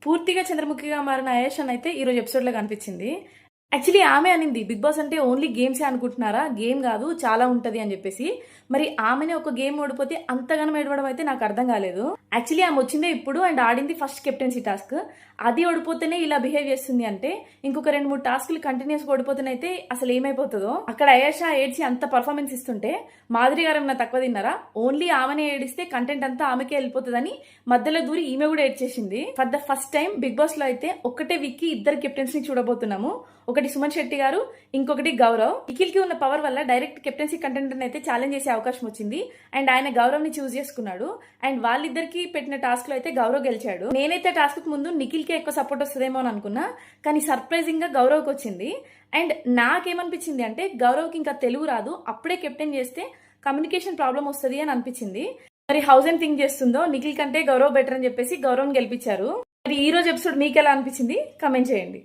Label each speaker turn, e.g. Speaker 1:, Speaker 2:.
Speaker 1: పూర్తిగా చంద్రముఖిగా మారిన ఆయేషాని అయితే ఈరోజు ఎపిసోడ్లో కనిపించింది. యాక్చువల్లీ ఆమె అనింది బిగ్ బాస్ అంటే ఓన్లీ గేమ్సే అనుకుంటున్నారా, గేమ్ కాదు చాలా ఉంటది అని చెప్పేసి. మరి ఆమెనే ఒక గేమ్ ఓడిపోతే అంతగానం ఏడవడం అయితే నాకు అర్థం కాలేదు. యాక్చువల్లీ ఆమె వచ్చిందే ఇప్పుడు అండ్ ఆడింది ఫస్ట్ కెప్టెన్సీ టాస్క్. అది ఓడిపోతేనే ఇలా బిహేవ్ చేస్తుంది అంటే ఇంకొక 2-3 టాస్క్లు కంటిన్యూస్ ఓడిపోతేనైతే అసలు ఏమైపోతుందో. అక్కడ అయేషా ఏడ్చి అంత పర్ఫార్మెన్స్ ఇస్తుంటే మాధురి గారు ఏమన్నా తక్కువ తిన్నారా? ఓన్లీ ఆమెనే ఏడిస్తే కంటెంట్ అంతా ఆమెకే వెళ్ళిపోతుందని మధ్యలో దూరి ఈమె కూడా ఏడ్చేసింది. For the first time Bigg Boss లో అయితే ఒక్కటే వీక్ ఇద్దరు కెప్టెన్స్ ని చూడబోతున్నాము. ఒకటి సుమన్ శెట్టి గారు, ఇంకొకటి గౌరవ్. నిఖిల్ కి ఉన్న పవర్ వల్ల డైరెక్ట్ కెప్టెన్సీ కంటెంట్ అయితే ఛాలెంజ్ చేసే అవకాశం వచ్చింది అండ్ ఆయన గౌరవ్ ని చూస్ చేసుకున్నాడు అండ్ వాళ్ళిద్దరికి పెట్టిన టాస్క్ లో అయితే గౌరవ్ గెలిచాడు. నేనైతే టాస్క్ కు ముందు నిఖిల్ కి ఎక్కువ సపోర్ట్ వస్తుందేమో అని అనుకున్నా, కానీ సర్ప్రైజింగ్ గా గౌరవ్ కి వచ్చింది. అండ్ నాకేమనిపించింది అంటే గౌరవ్ కి ఇంకా తెలుగు రాదు, అప్పుడే కెప్టెన్ చేస్తే కమ్యూనికేషన్ ప్రాబ్లం వస్తుంది అని అనిపించింది. మరి హౌస్ అండ్ థింక్ చేస్తుందో నిఖిల్ కంటే గౌరవ్ బెటర్ అని చెప్పేసి గౌరవ్ గెలిపించారు. మరి ఈ రోజు ఎపిసోడ్ మీకు ఎలా అనిపించింది కమెంట్ చేయండి.